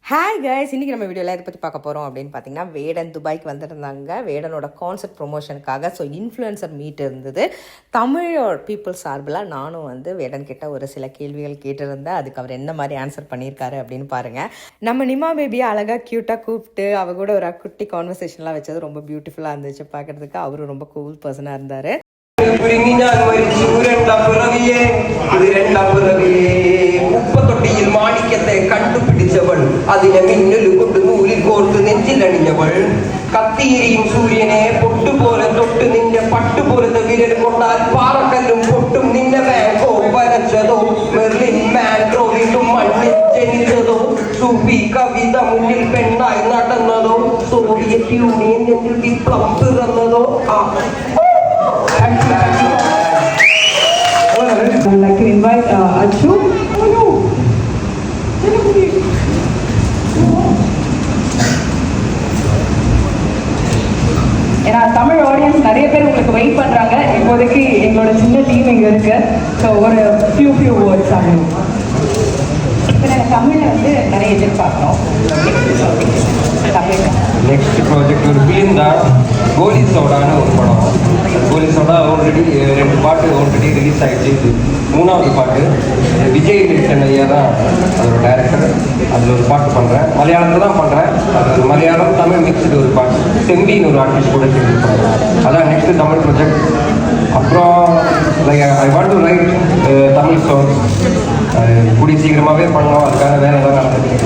Hi guys, இன்றைக்கி நம்ம வீடியோவில் இதை பற்றி பார்க்க போகிறோம் அப்படின்னு பார்த்தீங்கன்னா, வேடன் துபாய்க்கு வந்திருந்தாங்க. வேடனோட கான்செப்ட் ப்ரொமோஷனுக்காக. ஸோ இன்ஃப்ளூயன்சர் மீட் இருந்தது. தமிழோட பீப்புள் சார்பில் நானும் வேடன் கிட்ட ஒரு சில கேள்விகள் கேட்டிருந்தேன். அதுக்கு அவர் என்ன மாதிரி ஆன்சர் பண்ணியிருக்காரு அப்படின்னு பாருங்கள். நம்ம நிமா பேபியை அழகாக க்யூட்டாக கூப்பிட்டு அவ கூட ஒரு குட்டி கான்வர்சேஷன்லாம் வச்சது ரொம்ப பியூட்டிஃபுல்லாக இருந்துச்சு பார்க்குறதுக்கு. அவரும் ரொம்ப கூல் பர்சனாக இருந்தார். മാണിക്യത്തെ കണ്ടുപിടിച്ചവൾ അതിനെ മിന്നൽ കൊണ്ട് നൂലിൽ കോർത്ത് നെഞ്ചിലണിഞ്ഞവൾ കത്തിയിരിയും സൂര്യനെ പൊട്ടുപോലെ തൊട്ട് നിന്റെ പട്ടുപോലത്തെ വിരൽ കൊണ്ടാൽ പാറക്കല്ലും പൊട്ടും നിന്റെ ബാങ്കോ വരച്ചതോ മെർലിൻ മാൻഡ്രോ വീണ്ടും മണ്ണിൽ ജനിച്ചതോ സൂഫി കവിത മുന്നിൽ പെണ്ണായി നടന്നതോ സോവിയറ്റ് യൂണിയൻ എന്നിൽ വിപ്ലവം പിറന്നതോ I'd like to invite Achu. ஏன்னா தமிழ் ஆடியன்ஸ் நிறைய பேர் உங்களுக்கு வெயிட் பண்ணுறாங்க. இப்போதைக்கு எங்களோட சின்ன டீம் இங்கே இருக்கு. ஸோ ஒரு ஃபியூ வேர்ட்ஸ் ஆகும். இப்போ நாங்கள் தமிழில் நிறைய எதிர்பார்க்குறோம். நெக்ஸ்ட் ப்ராஜெக்ட் ஒரு ஃபிலிம் தான், கோலி சோடான்னு ஒரு படம். கோலி சோடா ஆல்ரெடி 2 பாட்டு ஆல்ரெடி ரிலீஸ் ஆகிடுச்சு. இது 3வது பாட்டு. விஜய் மில்டன் ஐயா தான் அதோட டைரக்டர். அதில் ஒரு பாட்டு பண்ணுறேன், மலையாளத்தில் தான் பண்ணுறேன். அது மலையாளம் தமிழ் மிக்ஸ்டு ஒரு பாட்டு. செம்பின்னு ஒரு ஆர்டிஸ்ட் கூட சேர்ந்து பண்ணுறேன். அதான் நெக்ஸ்ட் தமிழ் ப்ராஜெக்ட். அப்புறம் I want to write Tamil song. கூடிய சீக்கிரமாகவே பண்ணோம். அதுக்காக வேறு ஏதாவது நடந்துருக்கு.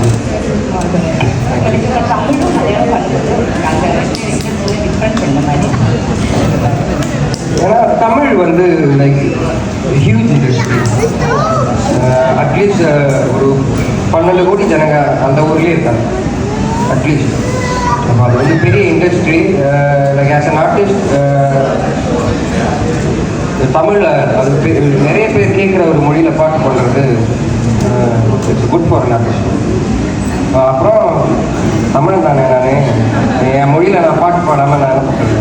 ஏன்னா Tamil like huge industry. At least ஒரு 12 கோடி ஜனங்க அந்த ஊர்லேயே இருக்காங்க அட்லீஸ்ட். அப்போ அது பெரிய industry. Like as an artist தமிழில் அது நிறைய பேர் கேட்குற ஒரு மொழியில் பாட்டு பண்ணுறது it's good for an artist. அப்புறம் தமிழ் தானே, நான் என் மொழியில் நான் பாட்டு பாடாமல் நான் என்ன பண்ணுறேன்.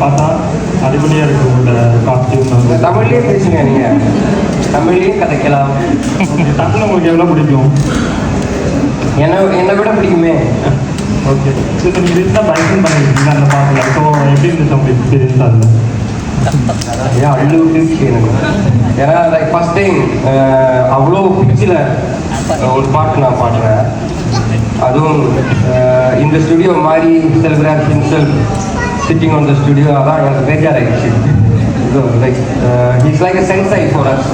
பார்த்தா அடிப்படையாக இருக்கு உங்களோட காஸ்டியூம். தமிழ்லேயே பேசுங்க, நீங்கள் தமிழ்லேயே கதைக்கலாம். தமிழ் உங்களுக்கு எவ்வளோ பிடிக்கும்? என்னை விட பிடிக்குமே. ஓகே, இப்போ நீங்கள் ரீசெண்டாக பைக்கிங் பண்ணியிருக்கீங்க அந்த பாட்டில். ஸோ எப்படி இருந்துச்சு உங்களுக்கு எக்ஸ்பீரியன்ஸ் அதில்? அழுவுக்கு எனக்கு. ஏன்னா லைக் ஃபஸ்ட் டைம் அவ்வளோ பிச்சில் ஒரு பாட்டு நான் பாடுறேன். அதுவும் இந்த ஸ்டுடியோ மாதிரி Selvaraj himself sitting on the studio. அதான் எனக்கு பேஜாராகிடுச்சு. Like he's like a sensei for us.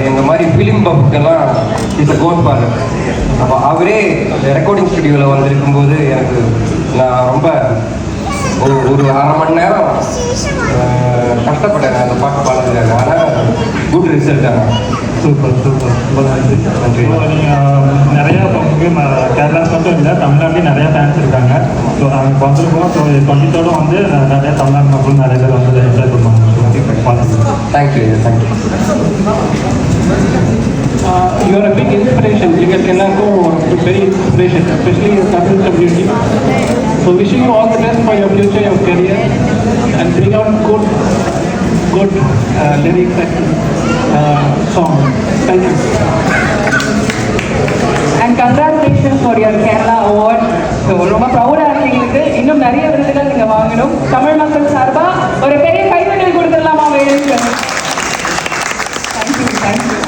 எங்கள் மாதிரி ஃபிலிம் பப்புக்கெல்லாம் இஸ் அ கோட் பாடர். அப்போ அவரே ரெக்கார்டிங் ஸ்டுடியோவில் வந்திருக்கும்போது எனக்கு நான் ரொம்ப ஒரு 1/2 மணி நேரம் கஷ்டப்பட்டேன் அந்த பாட்டு பாடுறதுக்காக. ஆனால் குட் ரிசல்ட். ஆனால் சூப்பர் ரொம்ப நன்றி. நீங்கள் நிறையா கேரளாஸ் மட்டும் இல்லை, தமிழ்நாட்டிலையும் நிறையா ஃபேன்ஸ் இருக்காங்க. ஸோ நாங்கள் வந்திருக்கோம். ஸோ 20 நிறையா தமிழ்நாடு மக்களும் நிறைய பேர் வந்து என்ஜாய் பண்ணுவாங்க. Thank you. You are a big inspiration. எங்களுக்கெல்லாருக்கும் ஒரு பெரிய inspiration, especially in Tamil community. So wishing you all the best for your future, your career, and bring out good lyrics and songs. Thank you. And congratulations for your Kerala award. So ரொம்ப ப்ரௌடாக இருக்கீங்களுக்கு. இன்னும் நிறைய விருதுகள் நீங்கள் வாங்கணும். தமிழ் மக்கள் சார்பாக ஒரு பெரிய கைத்தட்டல் கொடுத்துடலாமா வேணுங்க? தேங்க்யூ.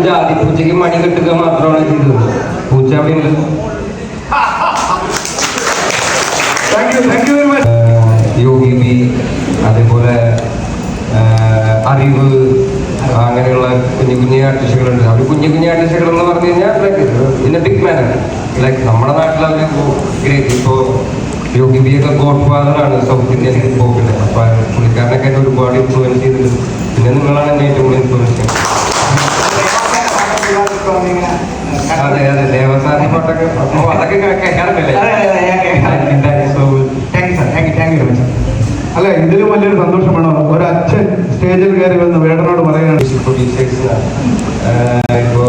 ജാതി പൂച്ചയ്ക്ക് മണി കെട്ടുക മാത്രമാണ് ചെയ്തത്. പൂച്ച അവിടെ ഉണ്ട്. Thank you very much. Yogi B, അതേപോലെ അറിവ്, അങ്ങനെയുള്ള കുഞ്ഞു ആർട്ടിസ്റ്റുകളുണ്ട്. അവർ കുഞ്ഞു ആർട്ടിസ്റ്റുകൾ എന്ന് പറഞ്ഞു കഴിഞ്ഞാൽ like in a big manner. Like നമ്മുടെ നാട്ടിൽ അവർ ഗ്രേറ്റ്. ഇപ്പോൾ യോഗി ബിയൊക്കെ ഗോഡ് ഫാദറാണ് സൗത്ത് ഇന്ത്യൻ ഹിപ്പ് ഹോപ്പിൻ്റെ. അപ്പോൾ പുള്ളിക്കാരനൊക്കെ എന്നെ ഒരുപാട് ഇൻഫ്ലുവൻസ് ചെയ്തിട്ടുണ്ട്. പിന്നെ നിങ്ങളാണ് എന്നെ ഏറ്റവും കൂടുതൽ ഇൻഫ്ലുവൻസ് ചെയ്യുന്നത്. അതെ അതെ ദേവസാനി പാട്ടൊക്കെ അതൊക്കെ കേൾക്കാറുണ്ടല്ലേ. Thank you much. അല്ല, ഇതിലും വലിയൊരു സന്തോഷമാണോ ഒരു അച്ഛൻ സ്റ്റേജിൽ കയറി വന്ന് വേടനോട് പറയുകയാണ്. ഇപ്പോ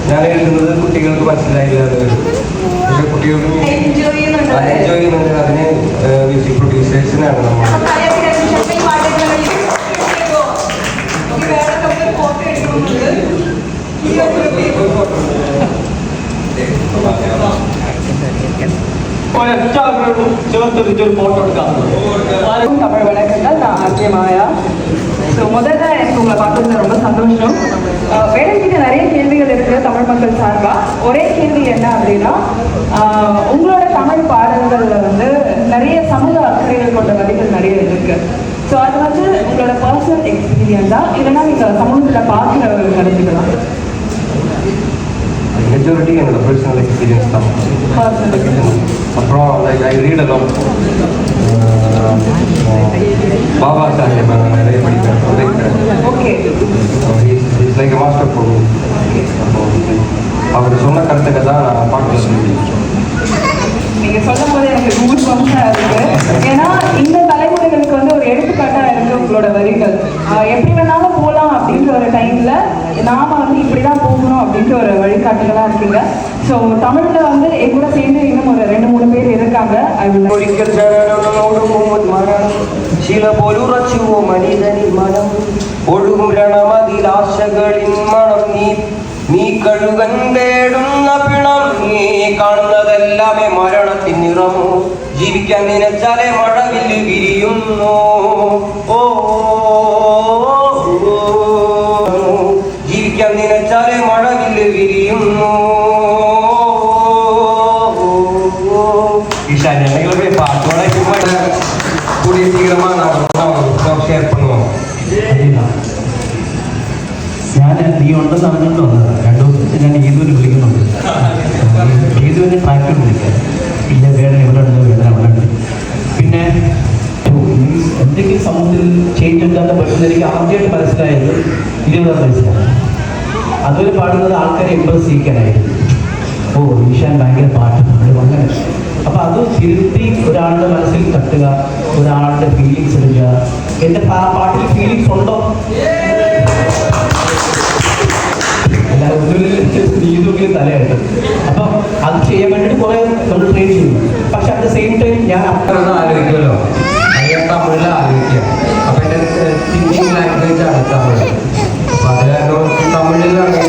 ഞാൻ എഴുതുന്നത് കുട്ടികൾക്ക് മനസ്സിലായില്ല പക്ഷെ കുട്ടികൾക്ക് എൻജോയ് ചെയ്യുന്നുണ്ട്. എൻജോയ് ചെയ്യുന്നുണ്ട്. അതിന് മ്യൂസിക് പ്രൊഡ്യൂസേഴ്സിനാണ് നമ്മൾ ചേർത്തൊരു ഫോട്ടോ എടുക്കാം. தமிழ் வணக்கங்கள். நான் ஆர்ஜிமாயா. ஸோ முதல்ல எனக்கு உங்களை பார்க்கறதுல ரொம்ப சந்தோஷம். வேலைக்கிட்ட நிறைய கேள்விகள் இருக்குது தமிழ் மக்கள் சார்பாக. ஒரே கேள்வி என்ன அப்படின்னா, உங்களோட தமிழ் பாடல்களில் வந்து நிறைய சமூக அக்கறைகள் கொண்ட வரிகள் நிறைய இருக்கு. ஸோ அது வந்து உங்களோட பர்சனல் எக்ஸ்பீரியன்ஸா இல்லைன்னா நீங்கள் சமூகத்தில் பார்க்குற கருத்துக்கலாம்? மெஜாரிட்டி என்னோட பர்சனல் எக்ஸ்பீரியன்ஸ் தான். அப்புறம் ஐ ரீட் அலாம் பாபா சாஹேப் நிறைய படிக்கிறேன். Okay. It's like a master for me. அவர் சொன்ன கருத்துக்கள் தான் நான் பாட்டு சொல்லி நீங்கள் சொல்லும் போது எனக்கு கூஸ் பம்ஸாக இருக்குது. ஏன்னா இந்த தலைமுறைகளுக்கு வந்து ஒரு எடுத்துக்காட்டாக இருக்குது உங்களோட வரிகள். எப்படி வேணாலும் போகலாம் அப்படின்ற ஒரு டைமில் நாம் வந்து இப்படி தான் போகணும் அப்படின்ற ஒரு வழிகாட்டுகளாக இருக்குங்க. ஸோ தமிழில் வந்து என் கூட சேர்ந்து இன்னும் ஒரு 2-3 பேர் இருக்காங்க. ഒരിക്കൽ ജനനോടും മരണം ശില പോലുറച്ചുവോ മനിതനിൽ മനം ഒഴുകും രണമതിൽ ആശകളിൻ മണം നീ കഴുകൻ തേടുന്ന പിണം നീ കാണുന്നതെല്ലാമേ മരണത്തിൻ നിറമോ ജീവിക്കാൻ നിനച്ചാലേ മഴവില്ല് വിരിയുന്നു ഓ ജീവിക്കാൻ നിനച്ചാലേ മഴവില്ല് വിരിയുന്നു. ஈஷானியங்களே பாட்டோட கூடிய சீக்கிரமாக நான் ஷேர் பண்ணுவோம். ഞാൻ നീ ഉണ്ടെന്ന് അറിഞ്ഞുകൊണ്ട് വന്നത് 2 ദിവസത്തിൽ ഞാൻ ഏതൊരു വിളിക്കുന്നുണ്ട്. ഏതൊരു ട്രാക്ടർ വിളിക്കുക. പിന്നെ വേദന എവിടെ ഉണ്ട്, വേദന അവിടെ ഉണ്ട്. പിന്നെ എന്തെങ്കിലും സമൂഹത്തിൽ ചേഞ്ച് ഉണ്ടാക്കാൻ പറ്റുന്ന എനിക്ക് ആദ്യമായിട്ട് മനസ്സിലായത് 20 വയസ്സിലാണ്. അതുവരെ പാടുന്നത് ആൾക്കാരെ ഇമ്പ്രസ് ചെയ്യിക്കാനായിരുന്നു. ഓ ഈശാൻ ഭയങ്കര പാട്ട് പാടും അങ്ങനെ. അപ്പം അത് തിരുത്തി ഒരാളുടെ മനസ്സിൽ തട്ടുക, ഒരാളുടെ ഫീലിങ്സ് എടുക്കുക. എൻ്റെ പാട്ടിൽ ഫീലിങ്സ് ഉണ്ടോ? നീതുമെങ്കിലും തലയായിട്ട്. അപ്പം അത് ചെയ്യാൻ വേണ്ടിയിട്ട് കുറേ നമ്മൾ ട്രെയിൻ ചെയ്യുന്നു. പക്ഷെ അറ്റ് ദ സെയിം ടൈം ഞാൻ ആലോചിക്കുമല്ലോ, ഞാൻ തമിഴിൽ ആലോചിക്കുക. അപ്പം എൻ്റെ തിങ്കിങ് ലാംഗ്വേജ് ആണ് തമിഴ്. അപ്പം അത് കാരണം തമിഴിലാണ്